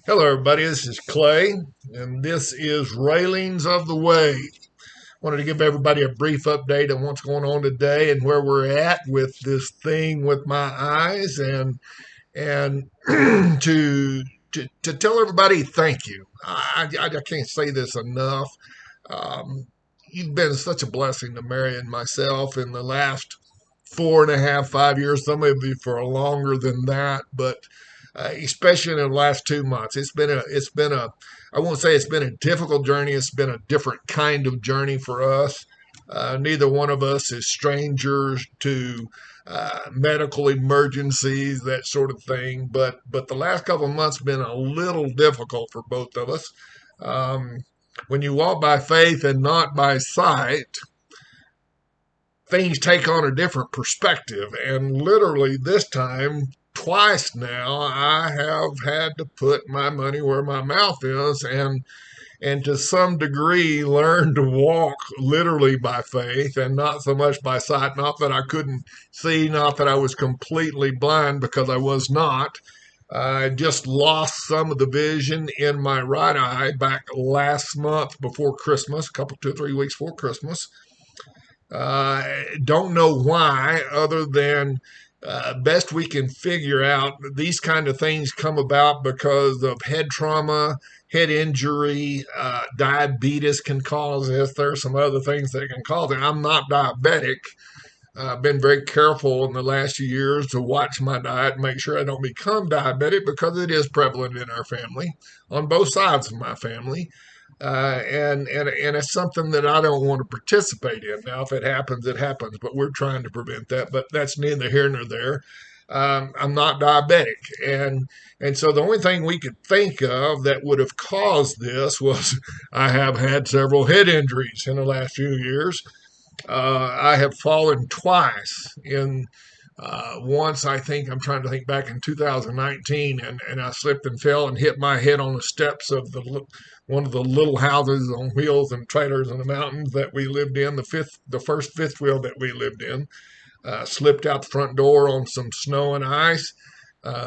Hello, everybody. This is Clay, and this is Railings of the Way. Wanted to give everybody a brief update on what's going on today and where we're at with this thing with my eyes, and to tell everybody thank you. I can't say this enough. Um, you've been such a blessing to Mary and myself in the last 4.5, 5 years. Some of you for longer than that, but especially in the last 2 months. It's been a I won't say it's been a difficult journey. It's been a different kind of journey for us. Neither one of us is strangers to medical emergencies, that sort of thing. But the last couple of months have been a little difficult for both of us. Um, when you walk by faith and not by sight, things take on a different perspective. And literally this time, twice now, I have had to put my money where my mouth is and to some degree learn to walk literally by faith and not so much by sight. Not that I couldn't see, not that I was completely blind, because I was not. I just lost some of the vision in my right eye back last month before Christmas, a couple, 2 or 3 weeks before Christmas. Don't know why, other than best we can figure out, these kind of things come about because of head trauma, head injury, diabetes can cause this. There are some other things that can cause it. I'm not diabetic. I've been very careful in the last few years to watch my diet and make sure I don't become diabetic because it is prevalent in our family, on both sides of my family. And it's something that I don't want to participate in. Now, if it happens, it happens, but we're trying to prevent that. But that's neither here nor there. I'm not diabetic, and so the only thing we could think of that would have caused this was I have had several head injuries in the last few years. I have fallen twice in once. I think I'm trying to think back in 2019, and I slipped and fell and hit my head on the steps of one of the little houses on wheels and trailers in the mountains that we lived in. The first fifth wheel that we lived in. Slipped out the front door on some snow and ice.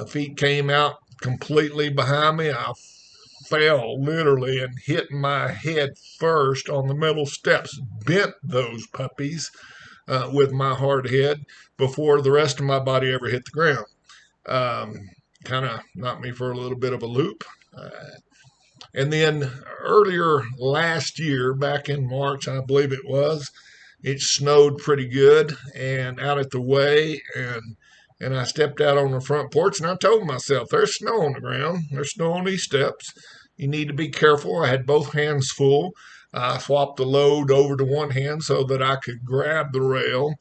Feet came out completely behind me. I fell literally and hit my head first on the metal steps, bent those puppies with my hard head before the rest of my body ever hit the ground. Um, kind of knocked me for a little bit of a loop. Uh, and then earlier last year, back in March, I believe it was, it snowed pretty good and out at the way, and I stepped out on the front porch and I told myself, there's snow on the ground. There's snow on these steps. You need to be careful. I had both hands full. I swapped the load over to one hand so that I could grab the rail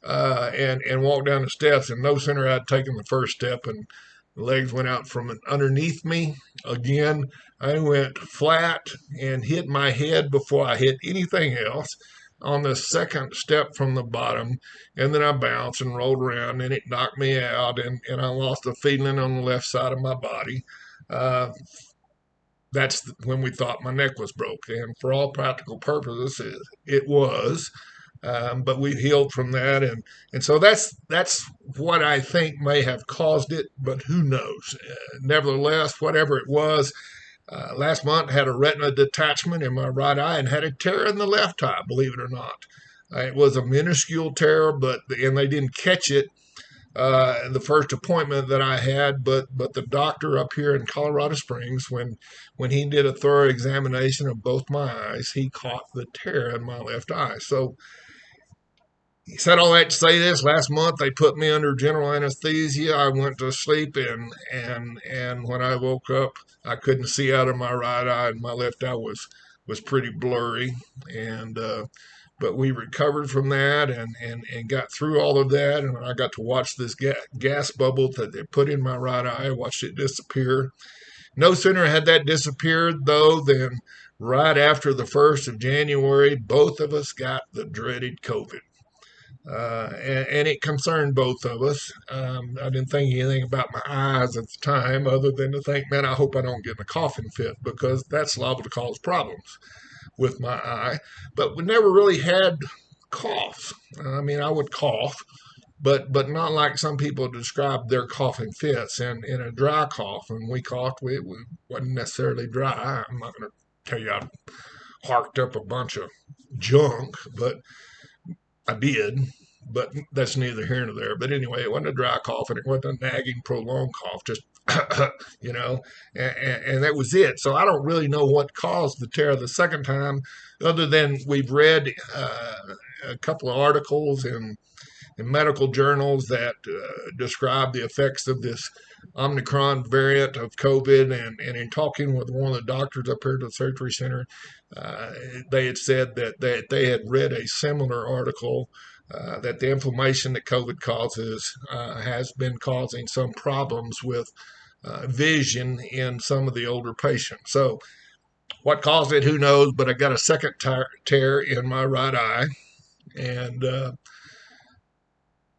and walk down the steps. And no sooner I'd taken the first step and the legs went out from underneath me. Again, I went flat and hit my head before I hit anything else on the second step from the bottom, and then I bounced and rolled around, and it knocked me out, and I lost a feeling on the left side of my body. Uh, that's when we thought my neck was broke, and for all practical purposes, it was. But we've healed from that, and so that's what I think may have caused it, but who knows? Nevertheless, whatever it was, last month I had a retina detachment in my right eye and had a tear in the left eye, believe it or not. It was a minuscule tear, and they didn't catch it the first appointment that I had, but the doctor up here in Colorado Springs, when he did a thorough examination of both my eyes, he caught the tear in my left eye. So he said all that to say this: last month they put me under general anesthesia. I went to sleep, and when I woke up, I couldn't see out of my right eye, and my left eye was pretty blurry. And but we recovered from that and got through all of that, and I got to watch this gas bubble that they put in my right eye. I watched it disappear. No sooner had that disappeared, though, than right after the 1st of January, both of us got the dreaded COVID. And it concerned both of us. I didn't think anything about my eyes at the time, other than to think, man, I hope I don't get in a coughing fit, because that's liable to cause problems with my eye. But we never really had coughs. I mean, I would cough, but not like some people describe their coughing fits. And in a dry cough, when we coughed, it wasn't necessarily dry. I'm not going to tell you I harked up a bunch of junk, but I did. But that's neither here nor there. But anyway, it wasn't a dry cough, and it wasn't a nagging, prolonged cough. Just you know, and that was it. So I don't really know what caused the tear the second time, other than we've read a couple of articles in medical journals that describe the effects of this Omicron variant of COVID. And in talking with one of the doctors up here at the surgery center, uh, they had said that they had read a similar article that the inflammation that COVID causes has been causing some problems with vision in some of the older patients. So, what caused it, who knows? But I got a second tear in my right eye, and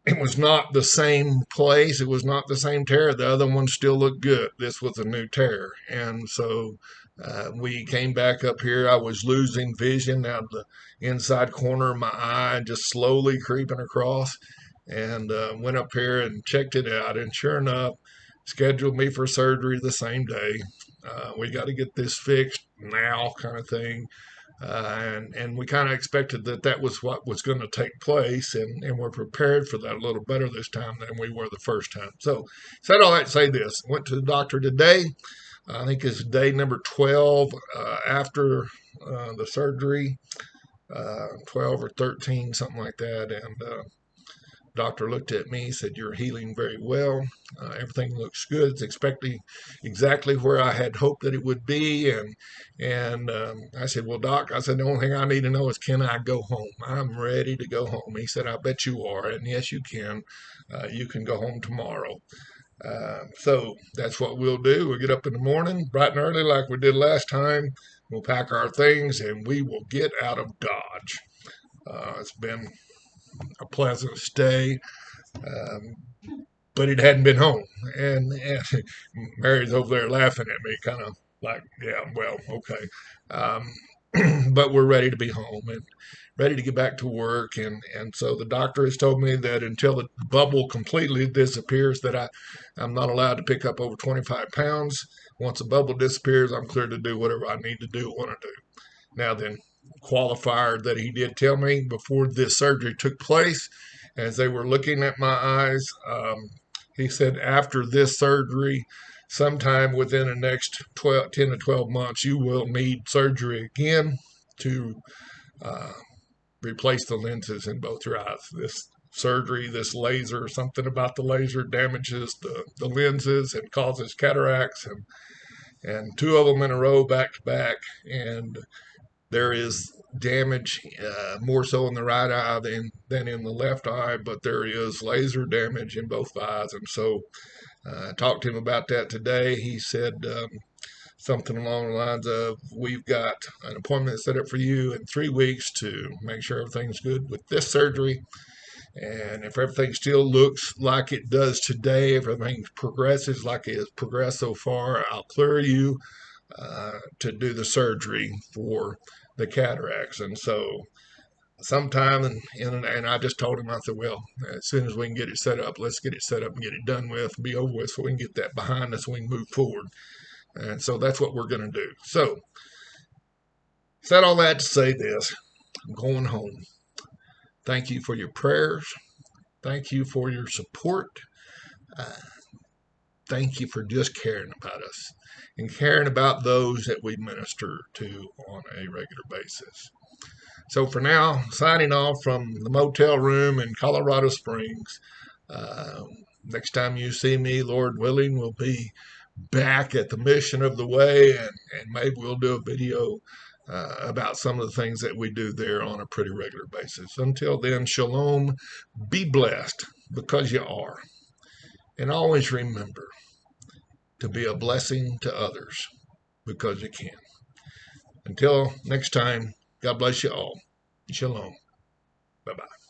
it was not the same place. It was not the same tear. The other one still looked good. This was a new tear. And so we came back up here. I was losing vision out the inside corner of my eye, just slowly creeping across. And went up here and checked it out. And sure enough, scheduled me for surgery the same day. We got to get this fixed now, kind of thing. And we kind of expected that that was what was going to take place, and we're prepared for that a little better this time than we were the first time. So, said all that to say this. Went to the doctor today. I think it's day number 12 after the surgery, 12 or 13, something like that. And doctor looked at me, said, "You're healing very well. Everything looks good. It's expecting exactly where I had hoped that it would be." And I said, "Well, doc," I said, "the only thing I need to know is, can I go home? I'm ready to go home." He said, "I bet you are." And yes, you can. You can go home tomorrow. So that's what we'll do. We'll get up in the morning, bright and early, like we did last time. We'll pack our things and we will get out of Dodge. It's been a pleasant stay. Um, but it hadn't been home. And Mary's over there laughing at me, kind of like, yeah, well, okay. But we're ready to be home and ready to get back to work. And so the doctor has told me that until the bubble completely disappears, that I'm not allowed to pick up over 25 pounds. Once the bubble disappears, I'm clear to do whatever I need to do, want to do. Now then, qualifier that he did tell me before this surgery took place, as they were looking at my eyes, he said after this surgery, sometime within the next 10 to 12 months, you will need surgery again to uh, replace the lenses in both your eyes. This surgery, this laser, something about the laser damages the lenses and causes cataracts, and two of them in a row back to back. And there is damage, more so in the right eye than in the left eye, but there is laser damage in both eyes. And so I talked to him about that today. He said something along the lines of, "We've got an appointment set up for you in 3 weeks to make sure everything's good with this surgery. And if everything still looks like it does today, if everything progresses like it has progressed so far, I'll clear you to do the surgery for the cataracts." And so sometime and I just told him, I said, "Well, as soon as we can get it set up, let's get it set up and get it done with, be over with, so we can get that behind us and we can move forward." And so that's what we're going to do. So said all that to say this: I'm going home. Thank you for your prayers. Thank you for your support. Uh, Thank you for just caring about us and caring about those that we minister to on a regular basis. So for now, signing off from the motel room in Colorado Springs. Uh, Next time you see me, Lord willing, we'll be back at the Mission of the Way, and maybe we'll do a video about some of the things that we do there on a pretty regular basis. Until then, shalom, be blessed because you are. And always remember to be a blessing to others because you can. Until next time, God bless you all. Shalom. Bye bye.